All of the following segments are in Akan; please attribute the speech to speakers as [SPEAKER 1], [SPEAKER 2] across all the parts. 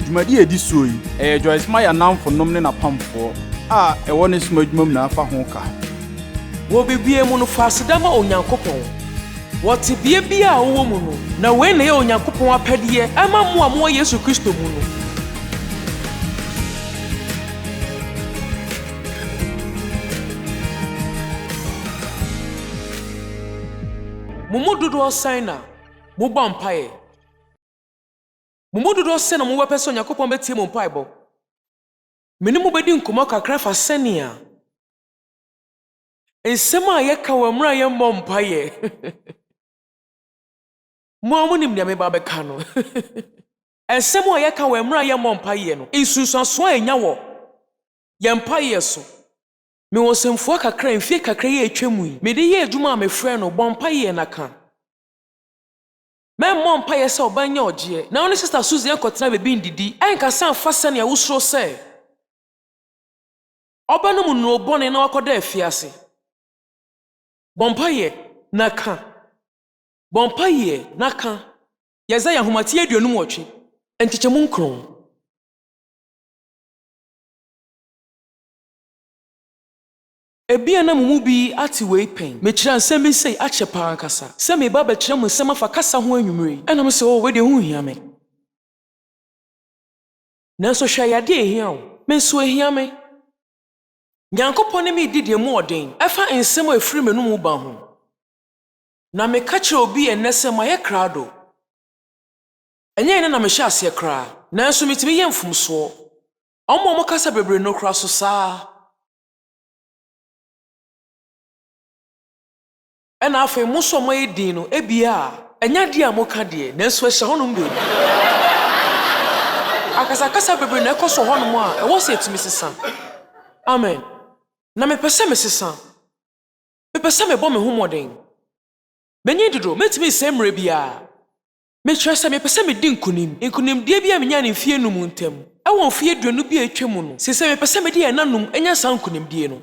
[SPEAKER 1] dwumadi edi so yi Joyce Meyer namfo nom ne napamfo a ɛwɔ ne soma dwumam na afa ho ka
[SPEAKER 2] wo bibie mu no fasedama Onyankopɔn wote bie a wo mu no na we na ye Onyankopɔn apɛdeɛ ama mo a mo Yesu Kristo mu no Mumududu osaina mubɔ mpae Mumududu osena mo wepɛ sɛ Onyankopɔn betie mo mpaebɔ Mene mo bedi nkɔmmɔ kakra fa sɛnea nsɛm a yɛka wɔ mmra yɛ mmɔ mpae mo amunim nea meba bɛka no nsɛm a yɛka wɔ mmra yɛ mmɔ mpae no nsunsuaso a enya wɔ yɛ mpae so me wɔ sɛmfua kakra mfie kakra yɛ atwa mu yi me de yɛ adwuma a me frɛ no bɔ mpae na ka me mmɔ mpae sɛ ɔbanya ɔgye na wo ne sister Susan kɔtena bebi ndidi ɛnka san fa sɛnea wosoro sɛ ɔbɛno mu no bɔne na wakɔda afiase Bompaye naka Bompaye naka Yesaya homati aduonum wɔtwe enkyekemu nkron Ebia na mumu bi ati wei pen mekyira nsɛm bi sei akyɛ paa nkasa sɛ me ba bɛkyerɛ mu nsɛm afa kasa ho anwumre ɛna me sɛ o we de ho hia me Nanso hwɛ yade ehia wo me nso ehia me Nyankopɔn ne me didi mu ɔden ɛfa nsɛm a efiri menu mu ba ho na me ka kyerɛ obi ɛnɛsɛ ma yɛ krado ɛnyɛ ne na me hyɛ aseɛ kra nanso metimi yɛ mfomsoɔ ɔmo kasa bebre no kra so saa ɛna afei mo so mo yɛ din no ebia ɛnya di a mo ka de nanso ɛhyɛ honom be akasa bebre na ɛkɔ so honom a ɛwɔ sɛ etimi sesa amen Na me pese me sesa. Me pese me bɔ me ho mɔden. Menye dodo metimi semre bia. Me kyerɛ sɛ me pese me di nkunim. Nkunim die bia menya ne mfie num ntem. Ɛwɔ mfie duonu bia atwam no. Sɛ me pese me di ɛnanum enya san nkunim die no.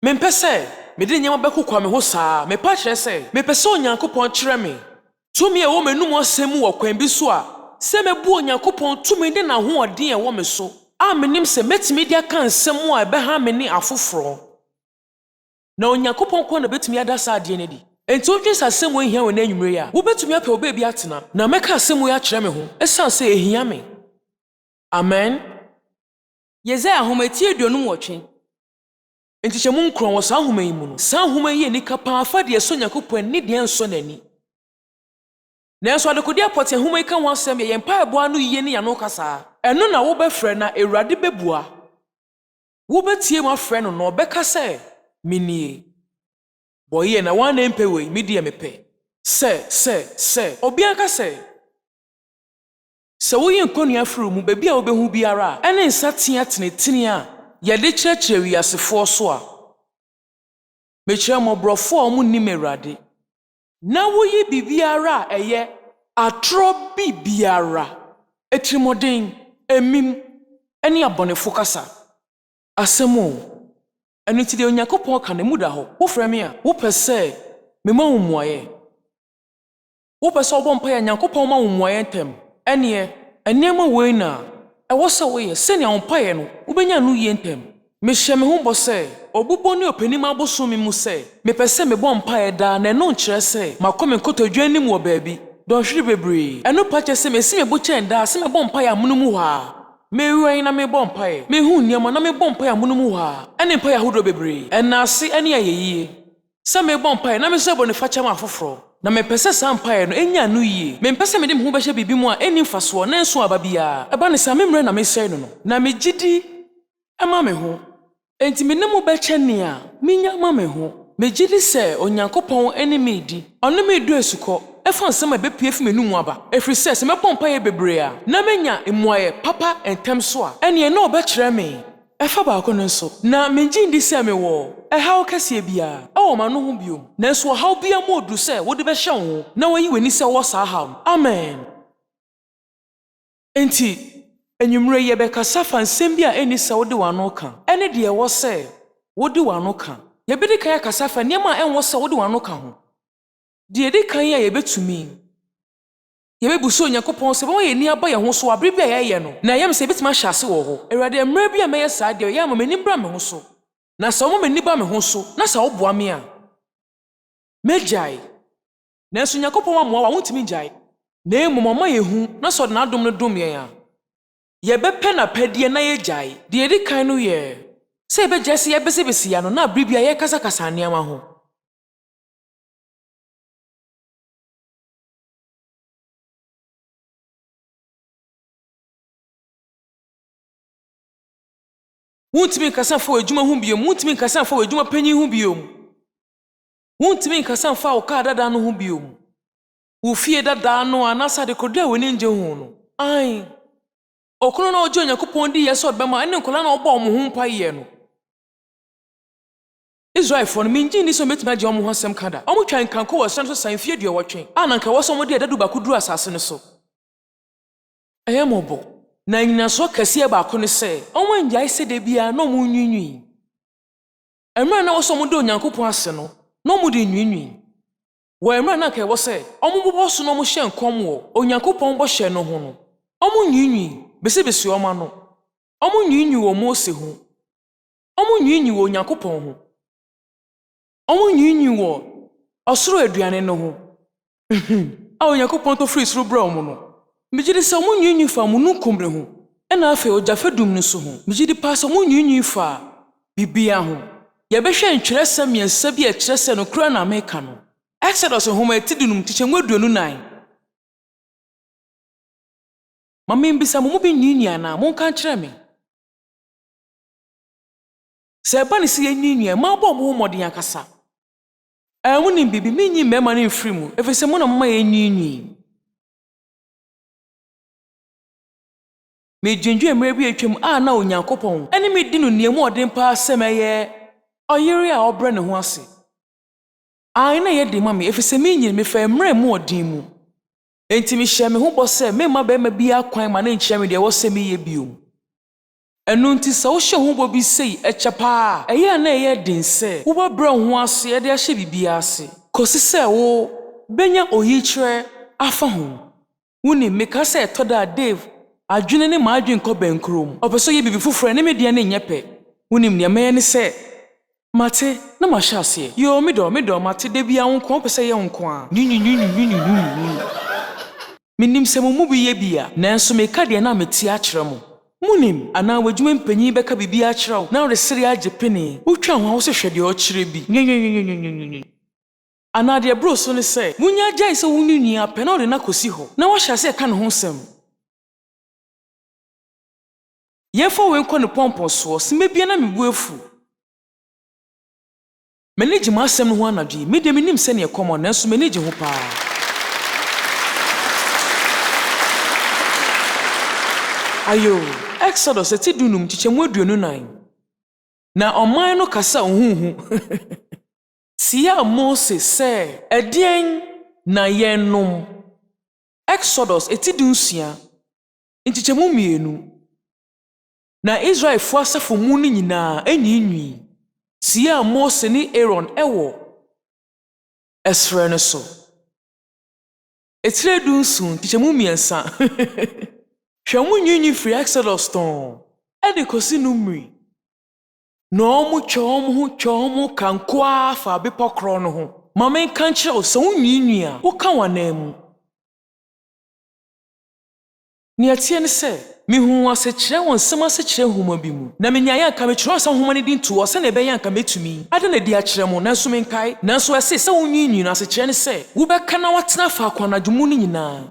[SPEAKER 2] Me pese me di nyama bɛkokwa me ho saa. Me pa kyerɛ sɛ me pese Onyankopɔn kyerɛ me. Tumi ɛwɔ menum asɛm wɔ kwan bi so a. Sɛ me bu Onyankopɔn tumi de na ho ɔden ɛwɔ me so. Menim se metimi dia kan nsɛm a ɛbɛha me ne afoforo na Onyankopɔn kɔ na betimi ada saa ade ne di enti odwen sa asɛm wo hia wɔ na anwumre a wo betimi apɛ oba bi atena na mɛka asɛm wo akyerɛ me ho ɛsan sɛ ehia me amen
[SPEAKER 3] Yesaya homati aduonum wɔtwe
[SPEAKER 2] enti hyɛ mu nkron wɔ saa homa yi mu no saa homa yi ni kapa afa de ɛsɔ Onyankopɔn ni de ɛnsɔ n'ani nanso adekodi apɔte homa yi ka ho asɛm yɛ mpa ɛboa no yiye ne ya no kasa Eno na wo bɛfrɛ na Awurade bɛbua. Wo bɛtie mu afrɛ no na ɔbɛka sɛ minie. Boye na wan empɛ wei midi mepɛ. Sɛ obiara ka sɛ. Sɛ wo yɛ nkɔnua afro mu baabi a wo bɛhu biara ɛne nsa tea tenetene a yɛde kyerɛkyerɛ wiasefoɔ so a. Mekyerɛ mɔborɔfo a ɔmo nim Awurade. Na wo yi bibiara a ɛyɛ atoro bibiara. Etrimoden Emim eni abonefo kasa asemo enu ti de Onyankopɔn ka ne muda ho wo frɛ me a wo pɛ me ma wo muaye wo pɛ sɛ obɔ mpa ya Nyankopɔn ma wo muaye ntem enema wei na ɛwɔ sɛ wo yɛ sɛ ne wo paye no wo benya no yie ntem me hyɛ me ho bɔ sɛ obubɔ ne openim aboso me mu sɛ me pɛ sɛ me bɔ mpa ya da na no nkyerɛ sɛ makɔ me nkotodwa nim wɔ baabi Don hwiri bebre eno pa kyɛ sɛ me si me bo kyɛn da sɛ me bɔ mpa ya muno mu ha me wɛn na me bɔ mpa ya me hu nneɛma na me bɔ mpa ya muno mu ha ɛne mpa ya hodo bebre ɛna ase ɛne ayɛyie sɛ me bɔ mpa ya na me sɛ bɔ ne fa kyɛm afoforo na me pɛ sɛ saa mpa ya no enya no yie me pɛ sɛ me de me ho bɛhyɛ bibi mu a ɛni mfasoɔ na nso aba bia ɛba ne sa me mmerɛ na me sɛe no na me gidi ɛma me ho enti me ne mo bɛkyɛ nea me nya ma me ho me gidi sɛ Onyankopɔn ɛne me di ɔno me du esukɔ Efan nsɛm a bepie fi menu mu aba efiri sɛ me bɔ mpa yɛ bebre a na menya mmuaye papa entem so a ɛne na ɔbɛkyerɛ me ɛfa baako no nso na mengi ndi sɛ me wɔ ɛhaw kɛse bia ɛwɔ ma no ho bio nanso ɔhaw bia mo odu sɛ wode bɛhyɛ wo na wayi w'ani sɛ wɔ saa haw amen enti enwumre yɛ bɛkasa fa nsɛm bi a ɛni sɛ wode w'ano ka ɛne de ɛwɔ sɛ wode w'ano ka yɛbɛdi kan akasa fa nneɛma a ɛnwɔ sɛ wode w'ano ka ho Die di kan ya yebetumi Yebebu so Onyankopɔn sɛ wɔn yɛ ni aba yɛ ho so abere bi a yɛyɛ no. Na yɛm sɛ betima hyɛ ase wɔ hɔ. Awurade mmerɛ bi a mɛyɛ saa deɛ yɛ ama m'ani bra me ho so. Na sɛ wɔn m'ani ba me ho so, na sɛ wɔboa me a. Megyae. Nanso Onyankopɔn amoa wa wontumi gyae. Na mmom ɔma yɛhu na sɛ ɔde n'adom no dom yɛn a. Yɛbɛpɛ n'apɛdeɛ na yɛgyae. Deɛ yɛdi kan no yɛ sɛ yɛbɛgyae sɛ yɛbɛsɛbɛsi ya no na abere bi a yɛkasakasa nneɛma ho. Wontumi nkasa mfa w'adwuma ho biom, wontumi nkasa mfa w'adwuma panyin ho biom. Wontumi nkasa mfa wo kaa dada no ho biom. Wo fie dada no anasa de kodo a w'ani ngye ho no. Ai. Okono na ogye Onyankopɔn di yɛsɛ ɔbɛma ɛne nkola na ɔbɔ ɔmo ho mpa yɛ no. Israelfo no mingye ni so metuma gye ɔmo ho asɛm kada. Ɔmo twan kanko wɔ sɛn so san fie dua wɔtwe. Ananka wɔ so ɔmo de adadu baako duru asase no so. Ɛyɛ mɔbɔ. Na nyinaso kɛseɛ baako ne sɛ ɔmo ngyae sɛ da bia na ɔmo nwinwi. Ɛmra na wɔ so ɔmo de Onyankopɔn ase no na ɔmo de nwinwi. Wɔ ɛmra na ka ɛwɔ sɛ ɔmo bobɔ so na ɔmo hyɛ nkɔm wɔ Onyankopɔn bɔhyɛ no ho no. Ɔmo nwinwi besebesi ɔmo ano. Ɔmo nwinwi wɔ Mose ho. Ɔmo nwinwi wɔ Onyankopɔn ho. Ɔmo nwinwi wɔ ɔsoro aduane no ho. A Onyankopɔn to firi soro bra ɔmo no. Mejidi sɛ ɔmo nwinwi fa mo nu komre ho. Ɛna afei ogyafa dum no so ho. Mejidi pa sɛ ɔmo nwinwi fa bibia ho. Yɛbɛhwɛ ntwerɛsɛm mmiɛnsa bi a ɛkyerɛ sɛ no kura na meka no. Exodus nhoma etidunum tikyɛmu 29. Mama mbisa mo bi nwinwi ana mo nka kyerɛ me. Sɛ ba ne sɛ yɛnwinwi ma bɔ mo ho mmɔden akasa. Ɛmo nim bibi minyi mɛma ne mfiri mu. Efisɛ mo na mama yɛnwinwi. Me dwendwe mmerɛ bi atwam a na Onyankopɔn ɛne me di no nneɛmu ɔden pa sɛm ɛyɛ ɔyere a ɔbrɛ ne ho ase. Ai na yɛ de ma me efisɛ minyi me fa mmerɛ mu ɔden mu. Enti me hyɛ me ho bɔ sɛ memma bɛma bi akwan ma ne nkyerɛ me deɛ wɔ sɛ meyɛ biom. Ɛno nti sɛ wohyɛ ho bɔ bi sei ɛkyɛ paa ɛyɛ a na ɛyɛ den sɛ wobɛbrɛ ho ase ɛde ahyɛ bibia ase. Kɔsi sɛ wo benya oyikyerɛ afa ho. Woni meka sɛ ɛtɔ da Dave adwene ne maadwen kɔ bankrom. Ɔpɛ sɛ yɛ bibi foforɔ ne me deɛ ne nyɛ pɛ. Wonim nea mɛyɛ ne sɛ mate na mahyɛ aseɛ. Yo medɔ mate da bia wo nko pɛ sɛ yɛ wo nko a. Menim sɛ mo mu bi yɛ bia nanso meka deɛ na mete akyerɛ mo. Munim anaa wadwuma mpanyin bɛka bibi akyerɛ wo na wɔresere agye pene. Wotwa ho a wo sɛ hwɛ deɛ ɔkyerɛ bi. Anaa deɛ bro so ne sɛ munya gyae sɛ wo nwinwi apɛ na ɔde na kosi hɔ na wahyɛ ase ka ne ho nsɛm. Yɛfa we nkɔ ne pɔmpɔ soɔ simebia na mebu afu. Mene gye m'asɛm no ho anadwe me de menim sɛ ne ɛkɔmɔ nanso mene gye ho paa. Ayo Exodus etidunum tikyɛmu 29. Na ɔman no kasa ohuhu. Tia Mose sɛ ɛdeɛn na yɛnom. Exodus etidunsia ntikyɛmu 2. Na Israelfo asafo mu no nyinaa enyiinwi. Tia Mose ne Aaron ɛwɔ ɛsrɛ no so. Etire dunsun tikyɛmu 3. Hwɛ mo nwinwi firi Exodus tɔn. Ɛde kosi numri. Na ɔmo twɛ ɔmo kanko afa bepɔ korɔ no ho. Ma menka nkyerɛ wo sɛ wo nwinwi a woka w'anan mu. Nea tie ne sɛ mihu asekyerɛ wɔn nsɛm asekyerɛ nhoma bi mu. Na menyaeɛ anka mekyerɛ ɔsa nhoma ne din to wɔ sɛ na ɛbɛyɛ anka metumi. Ade na di akyerɛ mo nanso menkae. Nanso ɛse sɛ wo nwinwi no asekyerɛ ne sɛ wobɛka na watena fa akwanadwo mu no nyinaa.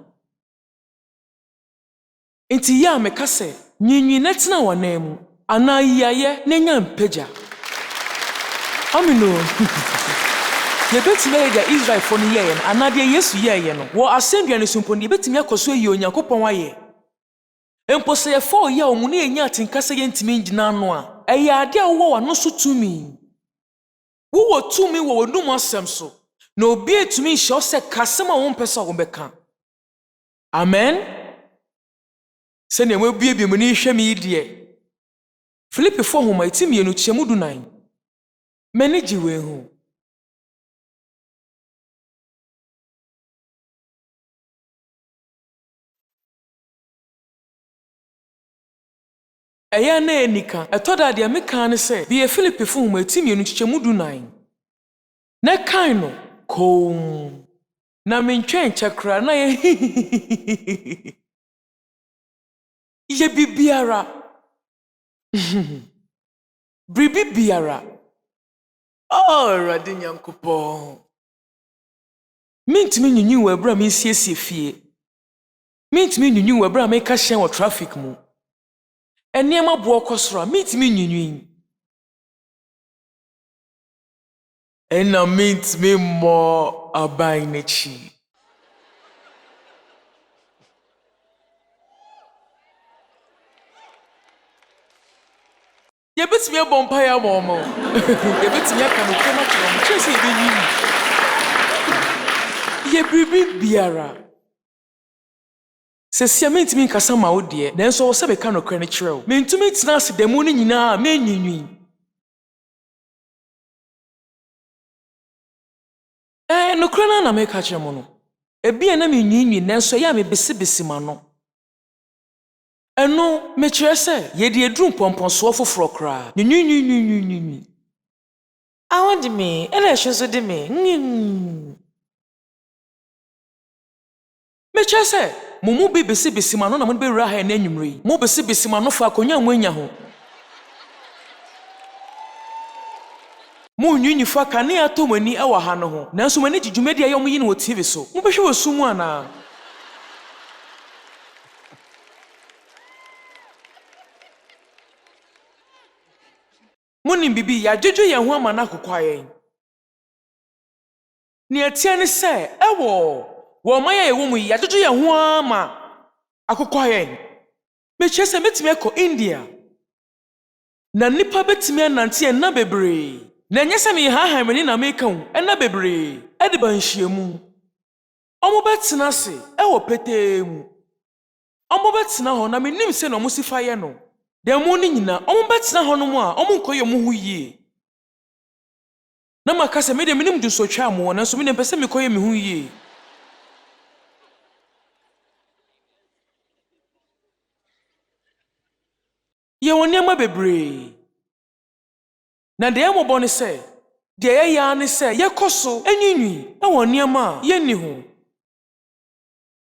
[SPEAKER 2] Enti ya meka sɛ nwinwi na tena w'anan mu anaa yiayɛ na nya mpagya. Amino. Yɛbɛtumi ayɛ Israelfo no yɛyɛ no anaa deɛ Yesu yɛyɛ no wɔ asɛndua ne so mpo ne yɛbɛtumi akɔ so ayi Onyankopɔn ayɛ. Mpo sɛ yɛfa ɔyɛ a ɔmu ne yɛnya atenka sɛ yɛntumi ngyina ano a ɛyɛ ade a wowɔ w'ano so tumi. Wowɔ tumi wɔ w'anum asɛm so na obi etumi nhyɛ wo sɛ kasɛm a wompɛ sɛ wobɛka. Amen. Sɛnea mabue mu ne hwɛ me yi deɛ. Filipifo nhoma eti 2 tikyɛmu 19. M'ani gye wei ho. Ɛyɛ na enika, ɛtɔda de meka ne sɛ, bi Filipi fo homa ti Mmienu kyekyɛmu 9. Na kan no, kom. Na mentwɛn kyakra na ye bibiara. Bribi biara. Awurade Nyankopɔn. Mintimi nyinyi wɔ abra me siesie fie. Mintimi nyinyi wɔ abra me ka hyɛn wɔ traffic mu. Enniema bo kɔsoro, mintimi nyinyi. Ena mintimi mo aban n'akyi. Yebetimi abompa ya momo. Yebetimi aka no kema kyerɛ chese ebenyi. Yebribi biara. Sesia mentimi nkasa ma wo de, nanso wo se beka no kra ne kyerɛ wo. Mentumi tena ase demu ne nyinaa menyinyi. No kra na meka kyerɛ mo no. Ebi na menyinyi nanso ya me besi ma no. Eno me kyerɛ sɛ ye de eduru pɔmpɔnso foforo kra. Nyinyi. Awon de me, ela ehwe so de me. Me kyerɛ sɛ mumu bi besi ma no na mo be wura ha na anwumre yi. Mo besi ma no fa akonya mo anya ho. Mo nyinyi fa kanea to mani ɛwɔ ha no ho. Nanso mani dwudwumadi ayo mo yi no wɔ TV so. Mo behwe wɔ sumu ana. Monim bibi ya dwedwe ye ho ama na kokwaye. Ne atia ne se ewo wo ma ye wo mu ya dwedwe ye ho ama akokwaye. Me chese metime ko India. Na nipa betime anante na bebre. Na nyese me ha mani na meka hu na bebre. E de banhyiemu. Omo betena se ewo petemu. Omo betena ho na menim se na omo sifa ye no. Demo ni nyina omo betena ho no mu a omo nkoye mo hu yie. Na makasa me de menim du so twa mo na so me pese me koye me hu yie. Ye woniama bebre. Na de emo bone se de ye ya ne se ye koso anyinwi na woniama ye ni ho.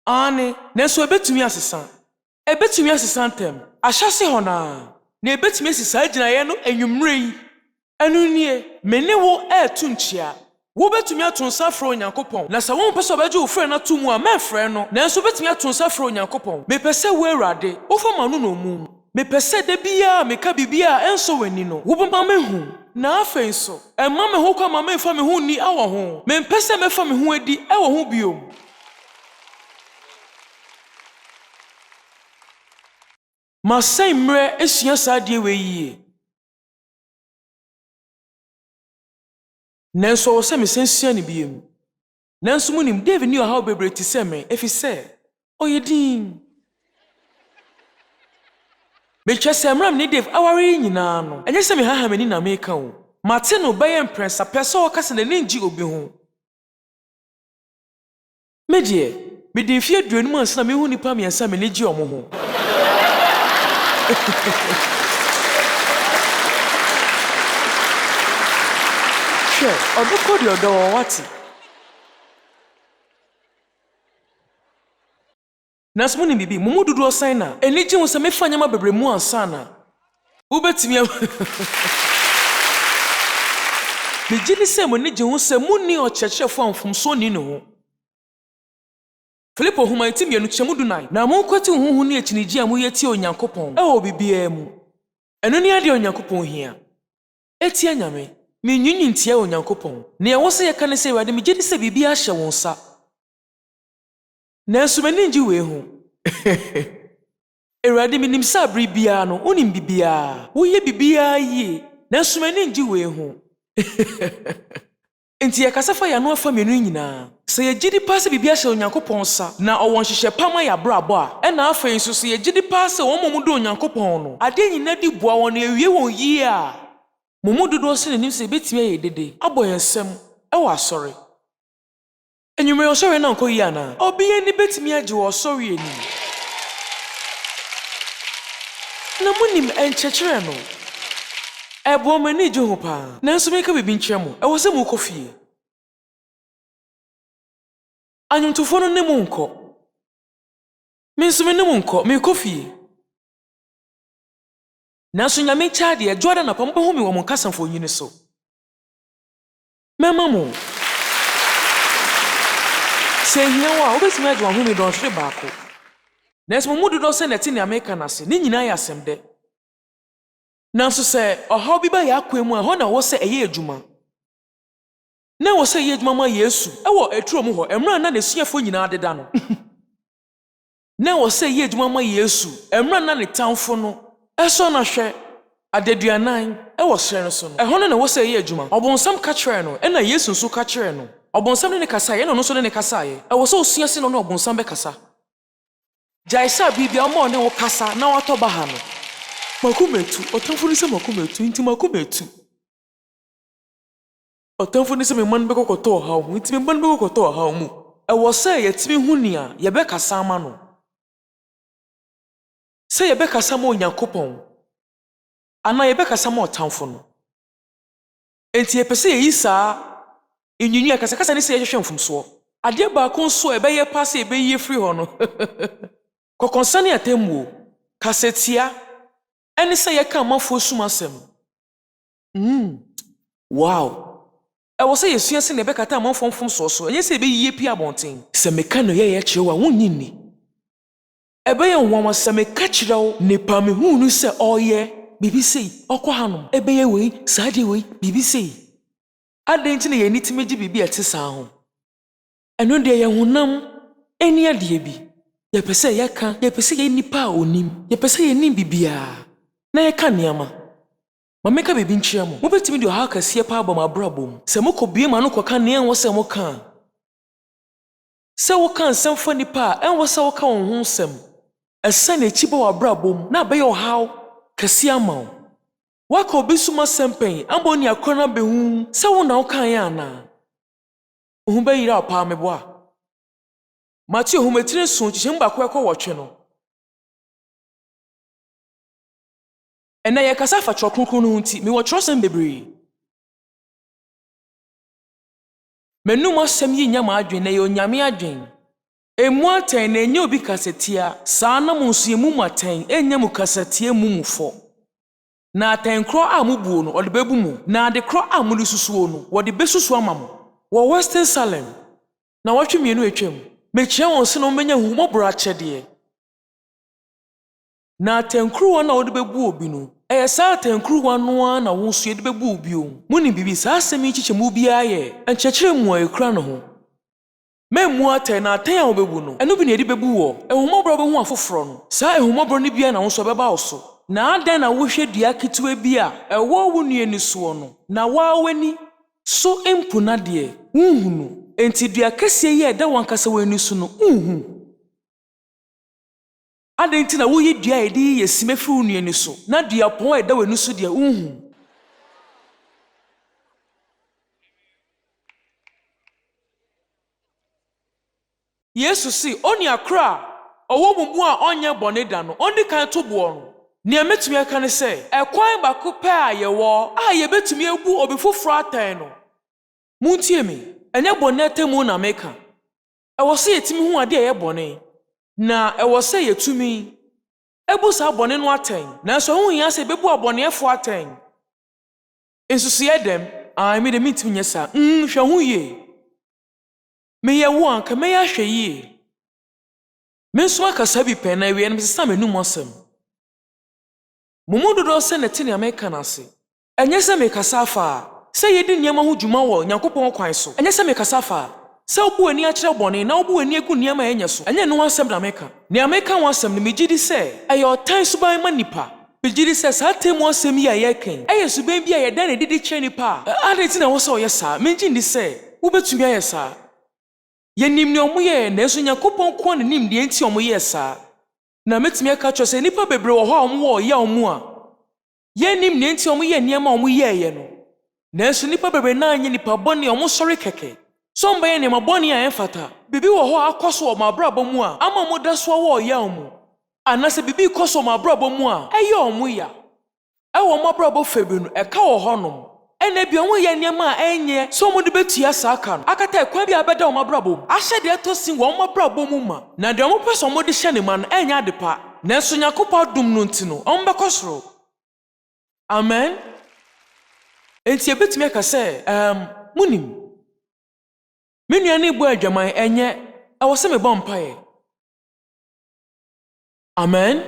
[SPEAKER 2] Ane na so ebetumi asesa. Ebetumi asesa ntem. Ahyase hona na ebetumi asesa agina ye no anwumre yi. Anu nie mene wo etu nchia. Wo betumi atonsa fro Onyankopɔn. Na sa wo pese obeje wo fre na to mu a mefre no. Na so betumi atonsa fro Onyankopɔn. Me pese wo Awurade, wo fa manu no mu. Me pese de bia me ka bibia enso wani no. Wo bamba me hu. Na afei so, emma me ho kwa ma me fa me hu ni awo ho. Me pese me fa me hu adi ewo ho biom. Masai mre esua saade we yie. Nanso wo se me sensua ne biem. Nanso munim David ni ohaw bebre ti se me efi se oyedin. Me twese mram ni Dave aware nyina no. Enye se me haha mani na meka wo. Mate no baye mpresa pese wo kase na ninji obi ho. Me de fie aduonu ansa na me hu nipa me ansa me nigi omo ho. Sure, odoko di odo wati. Nasmo ni bibi, mumu dudu osan na. Eniji wo se me fanya ma bebre mu ansa na. Wo betimi Me gini se mo niji wo se mu ni o kyerkyerefo amfomso ni no ho. Filipo homa ti Mmienu kyemu 9. Na mo kwati huhu ni echiniji amu yeti Onyankopɔn. Ewo bibia mu. Eno ni ade Onyankopɔn hia. Eti anyame. Me nyinyi ntia Onyankopɔn. Nea wo se ye ka ne se Awurade me gidi se bibia hye wo nsa. Nanso mani nji we ho. Awurade me nim sa bri bia no, onim bibia. Wo ye bibia yie. Nanso mani nji we ho. Enti ya kasafa ya no afa Mmienu nyina. Se ye gidi pa se bibia hye Onyankopɔn sa na ɔwɔ nhyehyɛ pama ya brabo a ɛna afa nso se ye gidi pa se wɔn momu do Onyankopɔn no. Ade nyina di boa wɔn ewie wɔn yie a. Momu dodo se ne nim se betimi ye dede. Abɔ yɛnsɛm ɛwɔ asɔre. Enwumere osɔre na nko yi ana. Obi ye ni betimi agye wɔ osɔre ani. Na munim enkyekere no. Ebo mani je ho pa. Nanso meka bibi nkyerɛ mo. Ɛwɔ sɛ mo kɔfie. Anyuntufo no ne mo nkɔ. Minso me ne mo nkɔ, me kɔfie. Nanso nyame kyade e Jordan na pampa hu me wɔ mo kasamfo nyini so. Mema mo. Sɛ hia wa obetumi agye hu me don hwere baako. Nanso mo mudu do sɛ neti ne America na se, ne nyina yɛ asɛm de. Nanso sɛ ɔhaw bi ba yɛ akwa mu a hɔ na wɔ sɛ ɛyɛ adwuma. Na wɔ sɛ ɛyɛ adwuma ma Yesu, ɛwɔ eturo mu hɔ, emra na nesuafo nyina deda no. Na wɔ sɛ ɛyɛ adwuma ma Yesu, emra na ne tamfo no ɛsɔ na hwɛ adeduanan ɛwɔ srɛ no so no. Ɛhɔ na wɔ sɛ ɛyɛ adwuma. Ɔbonsam ka kyerɛ no, ɛna Yesu nso ka kyerɛ no. Ɔbonsam ne kasa yɛ no nso ne kasa yɛ. Ɛwɔ sɛ osua se no na ɔbonsam bɛkasa. Jaisa bibia ɔma ɔne wo kasa na watɔ ba ha no. Makumetu, ɔtamfo ne sɛ makumetu, nti makumetu. Ɔtamfo ne sɛ me man bɛkɔ kɔtɔ ɔhaw mu, nti me man bɛkɔ kɔtɔ ɔhaw mu. Ɛwɔ sɛ yɛtimi hu nea yɛbɛkasa ama no. Sɛ yɛbɛkasa ma Onyankopɔn, ana yɛbɛkasa ma ɔtamfo no. Enti yɛpɛ sɛ yɛyi saa enyinyi akasakasa ne sɛ yɛhwehwɛ mfomsoɔ. Adeɛ baako nso ɛbɛyɛ pa sɛ yɛbɛyi firi hɔ no. Kɔkɔnsa ne atemmuo, kasetia, ɛne sɛ yɛka amanfoɔ sum asɛm. Wow. Ɛwɔ sɛ yɛsua sɛ ne yɛbɛkata amanfoɔ mfomsoɔ so, ɛnyɛ sɛ yɛbɛyi yɛ pia abɔnten. Sɛ meka no yɛyɛ kyerɛ wo a wonnyi nni. Ɛbɛyɛ nwanwa sɛ meka kyerɛ wo nipa mehu no sɛ ɔyɛ bibi sei ɔkɔ hanom ɛbɛyɛ wei saa de wei bibi sei. Adɛn nti na yɛn nitimi gye bibi ɛte saa ho. Ɛno deɛ yɛn honam ɛni adeɛ bi. Yɛpɛ sɛ yɛka, yɛpɛ sɛ yɛ nipa a onim, yɛpɛ sɛ yɛnim bibiaa na yɛka nneɛma. Ma meka bibi nkyerɛ mo. Mobɛtumi de ɔhaw kɛseɛ pa abɔ mo abrabɔ mu. Sɛ mokɔ bie ma no kɔka nea ɛwɔ sɛ moka. Sɛ woka nsɛm fa nipa a ɛwɔ sɛ woka wo ho nsɛm. Ɛsɛ na ekyi bɔ wɔ abrabɔ mu na abɛyɛ ɔhaw kɛseɛ ama wo. Waka obi suma sɛmpɛn ambɔ ni akɔ na behu sɛ wo na woka yɛ ana. Ohu bɛyira ɔpaa meboa. Matthew hometire so kyekyem baako ɛkɔ wɔtwe no. Ɛna yɛkasa fa kyerɛ kronkron no nti me wɔkyerɛ sɛm bebree. Menum asɛm yi nya ma adwen na yɛ onyame adwen. Emu atɛn na enye obi kasetia saa na mo nso emu atɛn enye mo kasetia mu mufo. Na atɛn kro a mo buo no ɔde bebu mu na ade kro a mo de susuo no wɔde besusu ama mo. Wɔ Western Salem na wɔtwe Mmienu atwam. Mekyia wɔn se no menya humɔboro akyɛdeɛ. Na atɛn kro na wɔde bebu obi no ɛyɛ saa atɛn kro no na wɔn nso yɛde bebu obi o. Mo ni bibi saa asɛm yi kyekyɛ mu bia yɛ nkyɛkyerɛ mu a ekura no ho. Memu atɛn na atɛn a wɔbebu no ɛno bi na yɛde bebu wɔ ehumɔboro bɛhu afoforo no. Saa ehumɔboro no bia na wɔn nso bɛba wo so. Na adan na wohwɛ dua ketewa bi a ɛwɔ wo nua ni so no na waawani so empu na de nhunu. Enti dua kɛseɛ yi ɛda wankasa w'ani so no nhu. Adan nti na woyɛ dua a yɛde yɛ sima fi wo nua ni so na dua pɔn a ɛda w'ani so deɛ nhu. Yesu si oni akra ɔwɔ mu a ɔnyɛ bɔne da no ɔndi kan to boɔ no. Nea metumi aka ne sɛ ɛkwan baako pɛ a yɛwɔ a yɛbɛtumi ebu obi foforo atɛn no. Muntie me, ɛnyɛ bɔne atemu na meka. Ɛwɔ sɛ yɛtumi hu ade a ɛyɛ bɔne. Na ɛwɔ sɛ yɛtumi ebu saa bɔne no atɛn. Nanso ho hia sɛ bebu abɔneɛfo atɛn. Nsusuɛ dɛm, me de mentimi nyɛ saa. Hwɛ ho yie. Meyɛ wo anka mɛyɛ ahwɛ yie. Me nso akasa bi pɛn na wie no mesesa m'anum asɛm. Mumu dodo sɛ ne te ne America na ase. Ɛnyɛ sɛ mekasa afa sɛ yɛdi nneɛma ho dwuma wɔ Nyankopɔn kwan so. Ɛnyɛ sɛ mekasa afa sɛ wobu ani akyerɛ bɔne na wobu ani agu nneɛma a ɛnyɛ so. Ɛnyɛ no asɛm na meka. Ne America ho asɛm no megye di sɛ ɛyɛ ɔtan suban ma nipa. Megye di sɛ saa temu asɛm yi a yɛkɛn ɛyɛ suban bi a yɛda ne didi kyerɛ nipa. Ade ti na wɔ sɛ ɔyɛ saa. Megye ndi sɛ wobɛtumi ayɛ saa. Yɛnim ne ɔmo yɛ na nso Nyankopɔn ko ne nim deɛ nti ɔmo yɛ saa. Na metumi aka kyerɛ sɛ nipa bebre wɔ hɔ a ɔmo wɔ ɔyɛ ɔmo a yɛnim ne nti ɔmo yɛ nneɛma ɔmo yɛɛyɛ no. Nanso nipa bebre na anye nipa bɔne ɔmo sɔre kɛkɛ. So mbɛyɛ nneɛma bɔne a ɛmfata. Bibi wɔ hɔ akɔ so wɔ mabrabɔ mu a ama mo da so wɔ ɔyɛ ɔmo. anase bibi koso ma brabo mu a eye omu ya ewo ma brabo febi no eka wo honom ene bi onwo ye niam a enye so mu de betua saka no akata ekwa bi abeda wo ma brabo ahye de etosi wo ma brabo mu ma na de omo peso mo de hye ne ma no enya de pa na so Nyankopɔn dum no ntino ombekosoro amen enti ebetumi aka se munim menua ne bo adwaman enye ewo se me bɔ mpae amen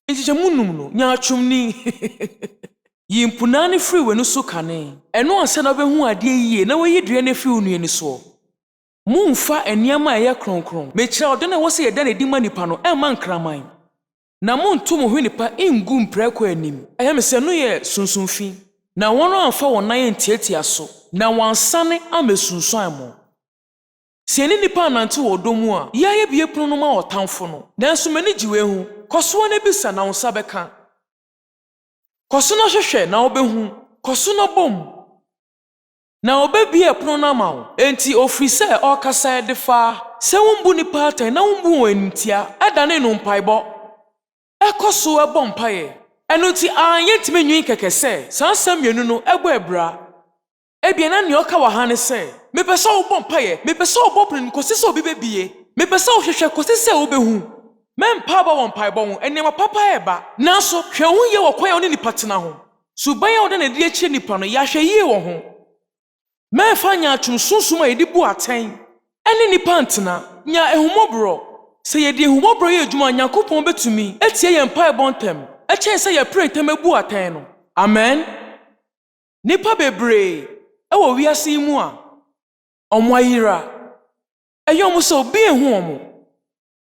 [SPEAKER 2] enti je munum no nyaatwum ni yimpuna ne free we no so kane eno anse na behu ade yiye na wayi dua ne free unu ani so mumfa eniama eye kronkron mechira ode na wo se yeda na di manipa no emma nkraman na monto mo hwe nipa ingu mpreko anim eye me se no ye sunsunfi na wono amfa wona ye ntiatia so na wansane amesunsun mo se ni nipa anante wo domu a yaye bie punu no ma otamfo no nanso mani giwe hu koso na bisa na wonsa beka koso na hwehwe na obehu koso na bom na obebie punu na mawo enti ofri se okasa de fa se wumbu nipa atan na wumbu wantia adane no mpaibo ekoso ebo mpaye eno ti anyetime nwin keke se sansa Mmienu no ebo ebra ebie na ne oka wa ha ne se mepese wo bom paye mepese wo boprin kosi se obi bebie mepese wo hwehwe kosi se obehu mempa ba won pae bo ho enema papa eba nanso hwe ho ye wo kwan oni nipa tena ho suban ya wo de na de echi nipa no ya hwe ye wo ho mefa nya atwunsumsum a yedi bu aten ene nipa ntena nya ehumobro se yedi ehumobro ye adwuma Nyankopɔn betumi etie ye pae bo ntem eche se ye pray tem ebu aten no amen nipa bebre ewo wiase mu a omo ayira eyo mo so bi ehu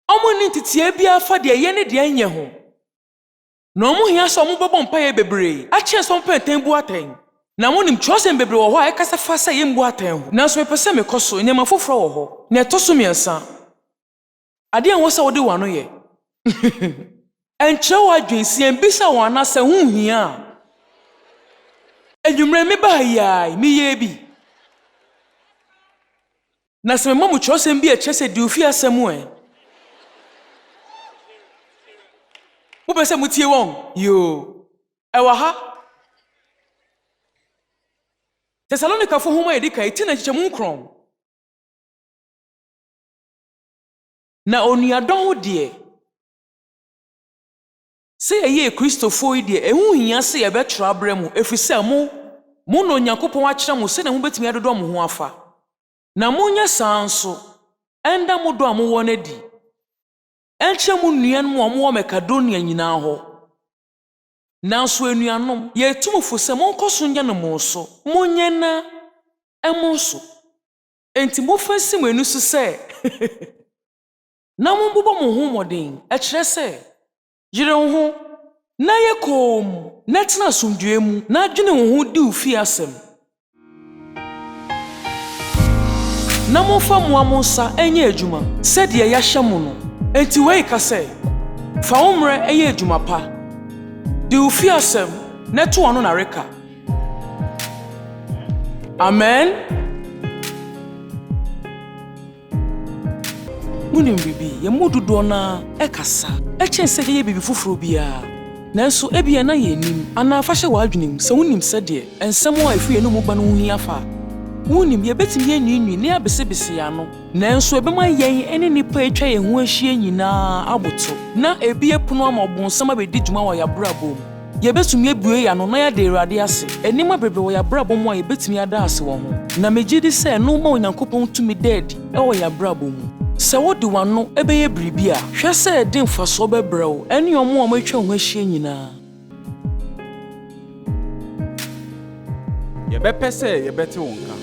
[SPEAKER 2] omo ni titie bia fa de ye ne de anye ho na omo hia so omo bobom paye bebre a che so mpenten bu aten na mo nim chosen bebre wo ho a ekasa fa sa ye mbu aten ho na so pese me koso nyama foforo wo ho na to so miensa ade en wo sa wo de wano ye enche wa dwensi en bisa wo anase hu hia enwumre me ba ya mi ye bi na se memo chosen bi echese di ofi asemu mo pese mutie won yo ewa ha Thessalonica fo homa edika etina chichemu nkron na onuadon ho de se ye Kristo fo ide ehu hia se ye betra abremu efise mo no Onyankopɔn akira mo se na mo betimi adodo mo ho afa na monya sanso enda mo do amowo na di enche mo nuan mo wo Makedonia nyina ho nanso enuanom ye tumufo se monkoso nya no mo so monye na emonso enti mo fansi mo enu so se na mo bobo mo ho modin e kire se yire ho na ye kom na tena sumdue mu na adwene ho di ufi asem na mo fa mo amonsa enye adwuma se de ya hye mo no enti wei ka se fa umre eye adwuma pa di ufi asem na to ono na reka amen munim bibi ye modudo na ekasa echense ye bibi fufuro bia nanso ebia na ye nim ana fa hye wa adwenem se wonim se de ensem a efu ye no mu ba no hu afa wonim ye betimi ye nwinwi ne abesebese ya no nanso ebema yen ene nipa etwa ye ho ahie nyina aboto na ebie puno ama obonsam abedi dwuma wa ya brabom ye betumi ebue ya no na ya de Awurade ase enima bebre wa ya brabom wa ye betimi ada ase wo ho na megidi se no ma Onyankopɔn tumi dead e wo ya brabom se wo de wano ebeye bribi a hwe se de mfaso bebrew ene omo omo etwa ho ahie nyina
[SPEAKER 1] ye bepese ye bete wonka